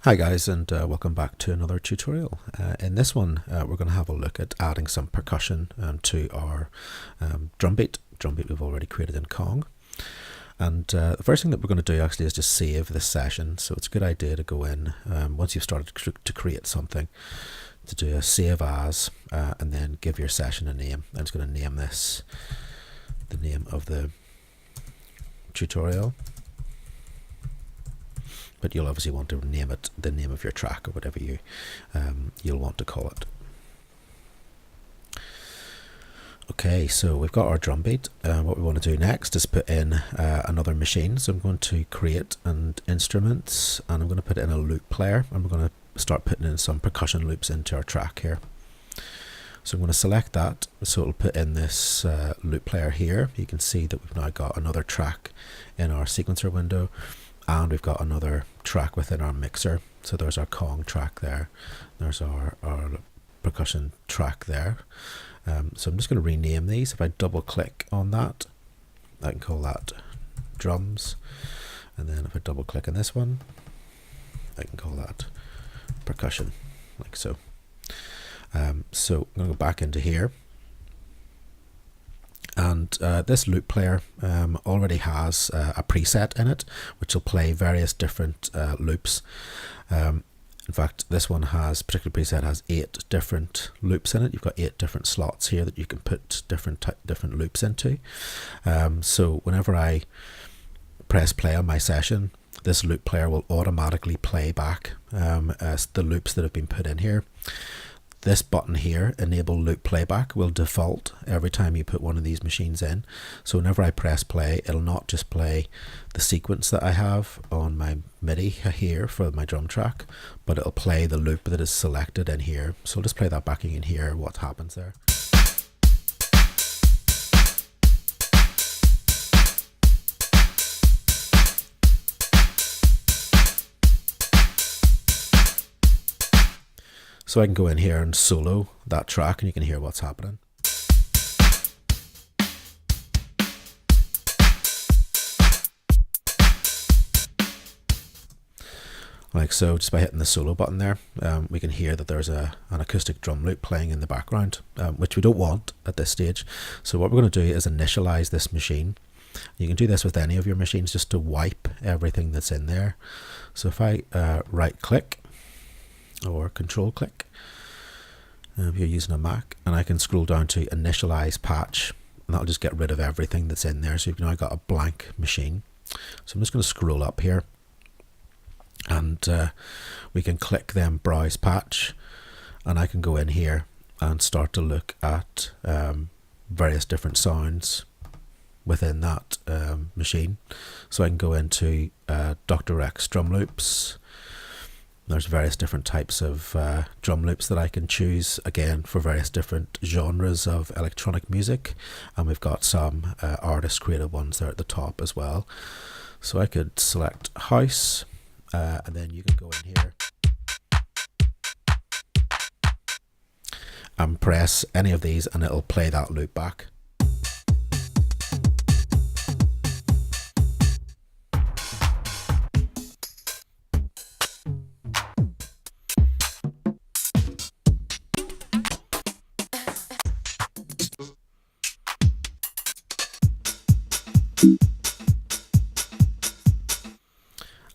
Hi guys, and welcome back to another tutorial. In this one we're going to have a look at adding some percussion to our drum beat we've already created in Kong. And the first thing that we're going to do actually is just save this session. So it's a good idea to go in once you've started to create something, to do a save as and then give your session a name. I'm just going to name this the name of the tutorial. But you'll obviously want to name it the name of your track or whatever you'll want to call it. Okay, so we've got our drum beat. What we want to do next is put in another machine. So I'm going to create an instruments, and I'm going to put in a loop player, and we're going to start putting in some percussion loops into our track here. So I'm going to select that, so it'll put in this loop player here. You can see that we've now got another track in our sequencer window. And we've got another track within our mixer. So there's our Kong track there. There's our percussion track there. So I'm just going to rename these. If I double click on that, I can call that drums. And then if I double click on this one, I can call that percussion, like so. So I'm going to go back into here. And this loop player already has a preset in it, which will play various different loops. In fact, this one particular preset has 8 different loops in it. You've got 8 different slots here that you can put different loops into. So whenever I press play on my session, this loop player will automatically play back the loops that have been put in here. This button here, enable loop playback, will default every time you put one of these machines in. So whenever I press play, it'll not just play the sequence that I have on my MIDI here for my drum track, but it'll play the loop that is selected in here. So I'll just play that back in here, what happens there. So I can go in here and solo that track and you can hear what's happening. Like so, just by hitting the solo button there, we can hear that there's an acoustic drum loop playing in the background, which we don't want at this stage. So what we're going to do is initialize this machine. You can do this with any of your machines just to wipe everything that's in there. So if I right click, or control click if you're using a Mac, and I can scroll down to Initialize Patch, and that'll just get rid of everything that's in there. So you've now got a blank machine. So I'm just going to scroll up here, and we can click then Browse Patch, and I can go in here and start to look at various different sounds within that machine. So I can go into Dr. Rex drum loops. There's various different types of drum loops that I can choose, again, for various different genres of electronic music. And we've got some artist created ones there at the top as well. So I could select house, and then you can go in here and press any of these and it'll play that loop back.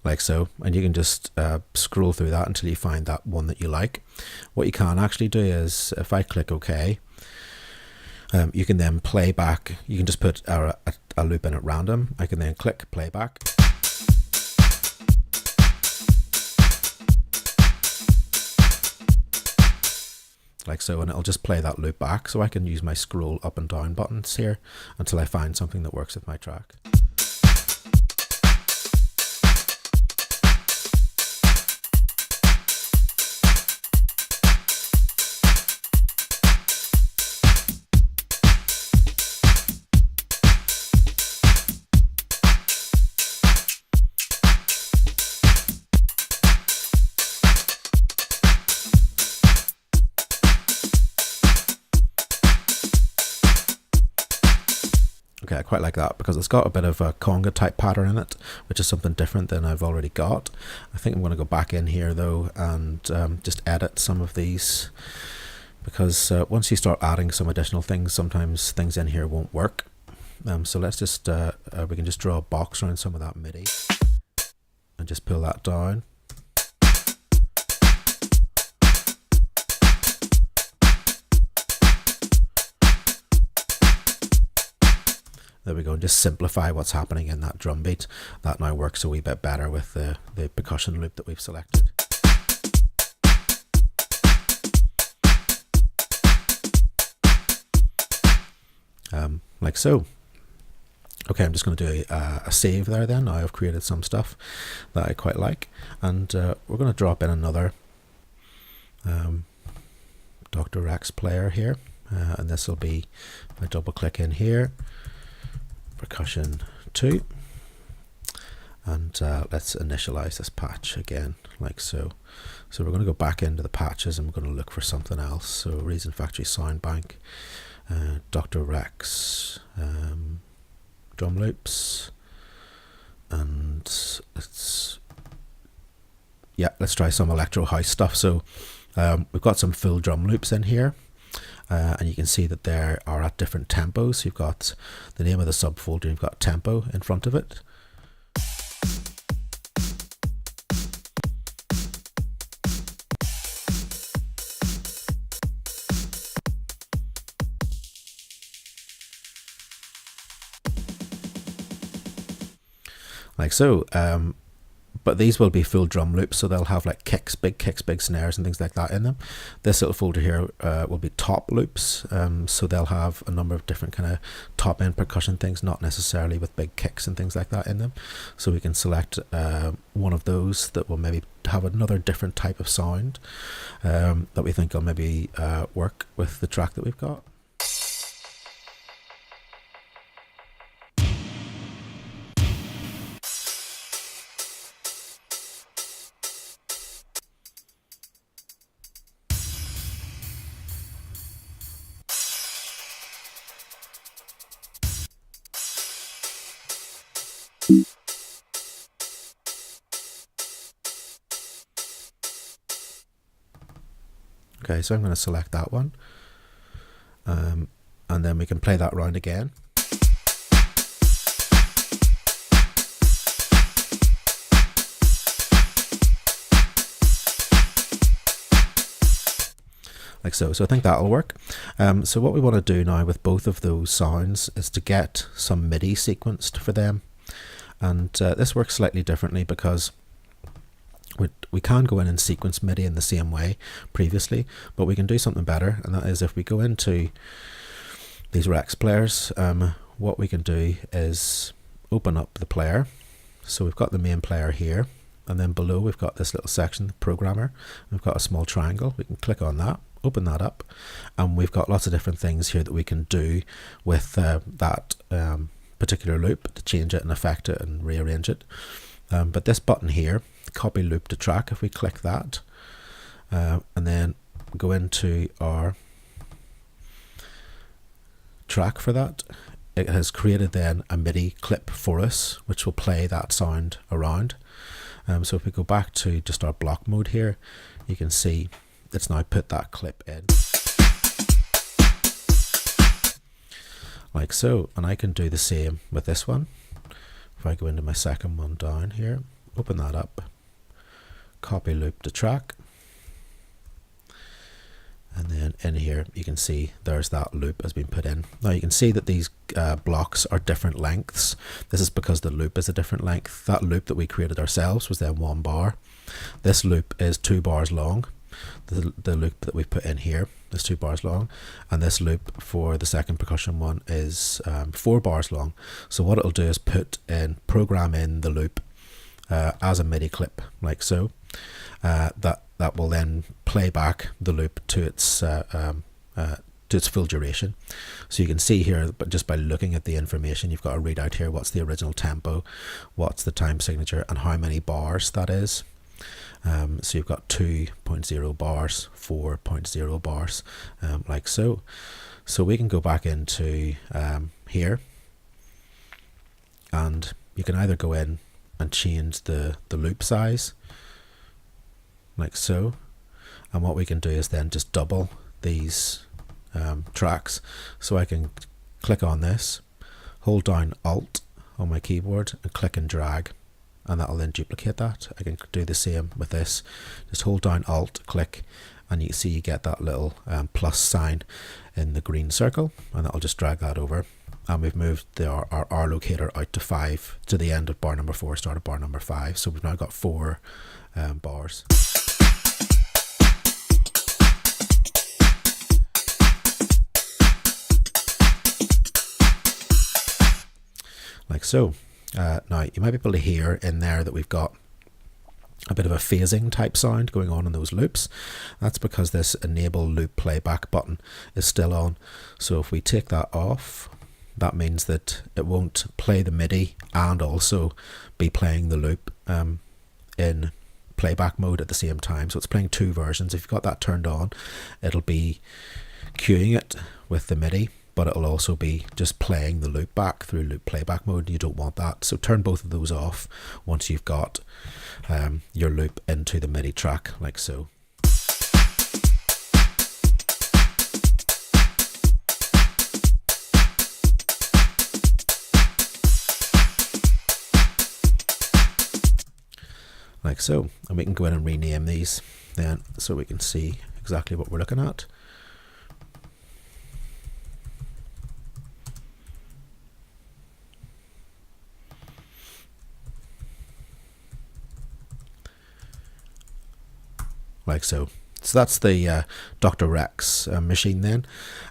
Like so, and you can just scroll through that until you find that one that you like. What you can actually do is, if I click OK, you can then play back. You can just put a loop in at random. I can then click playback. Like so, and it'll just play that loop back. So I can use my scroll up and down buttons here until I find something that works with my track. Okay, I quite like that because it's got a bit of a conga type pattern in it, which is something different than I've already got. I think I'm going to go back in here though and just edit some of these, because once you start adding some additional things, sometimes things in here won't work. So let's just, we can just draw a box around some of that MIDI and just pull that down. There we go, and just simplify what's happening in that drum beat. That now works a wee bit better with the percussion loop that we've selected. Like so. Okay, I'm just going to do a save there then. Now I've created some stuff that I quite like, and we're going to drop in another Dr. Rex player here, and this will be, if I double click in here, Percussion 2, and let's initialize this patch again, like so. So we're going to go back into the patches and we're going to look for something else. So Reason Factory Sound Bank, Dr. Rex, drum loops, and let's try some electro house stuff. So we've got some full drum loops in here. And you can see that they are at different tempos. You've got the name of the subfolder, you've got tempo in front of it. Like so. But these will be full drum loops, so they'll have like kicks, big snares and things like that in them. This little folder here will be top loops, so they'll have a number of different kind of top end percussion things, not necessarily with big kicks and things like that in them. So we can select one of those that will maybe have another different type of sound that we think will maybe work with the track that we've got. Okay, so I'm going to select that one, and then we can play that round again. Like so. So I think that'll work. So what we want to do now with both of those sounds is to get some MIDI sequenced for them, and this works slightly differently because we can go in and sequence MIDI in the same way previously, but we can do something better, and that is if we go into these Rex players, what we can do is open up the player. So we've got the main player here, and then below we've got this little section, the programmer. We've got a small triangle. We can click on that, open that up, and we've got lots of different things here that we can do with that particular loop to change it and affect it and rearrange it. But this button here, copy loop to track, if we click that and then go into our track for that, it has created then a MIDI clip for us which will play that sound around. So if we go back to just our block mode here, you can see it's now put that clip in like so, and I can do the same with this one. If I go into my second one down here, open that up, copy loop to track, and then in here you can see there's that loop has been put in. Now you can see that these blocks are different lengths. This is because the loop is a different length. That loop that we created ourselves was then 1 bar. This loop is 2 bars long. The loop that we put in here is 2 bars long, and this loop for the second percussion one is 4 bars long. So what it'll do is program in the loop as a MIDI clip, like so. That will then play back the loop to its full duration. So you can see here, but just by looking at the information, you've got a readout here. What's the original tempo? What's the time signature? And how many bars that is? So you've got 2.0 bars, 4.0 bars, like so. So we can go back into here, and you can either go in and change the loop size like so, and what we can do is then just double these tracks. So I can click on this, hold down Alt on my keyboard and click and drag, and that'll then duplicate that. I can do the same with this, just hold down Alt, click, and you see you get that little plus sign in the green circle, and that'll just drag that over. And we've moved our R locator out to 5 to the end of bar number 4, start of bar number 5. So we've now got 4 bars. Like so. Now you might be able to hear in there that we've got a bit of a phasing type sound going on in those loops. That's because this enable loop playback button is still on. So if we take that off, that means that it won't play the MIDI and also be playing the loop in playback mode at the same time. So it's playing 2 versions. If you've got that turned on, it'll be cueing it with the MIDI, but it'll also be just playing the loop back through loop playback mode. You don't want that. So turn both of those off once you've got your loop into the MIDI track, like so. Like so, and we can go in and rename these then so we can see exactly what we're looking at. Like so. So that's the Dr. Rex machine then,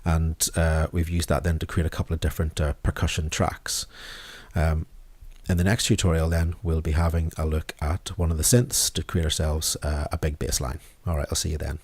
and we've used that then to create a couple of different percussion tracks. In the next tutorial then we'll be having a look at one of the synths to create ourselves a big bass line. Alright, I'll see you then.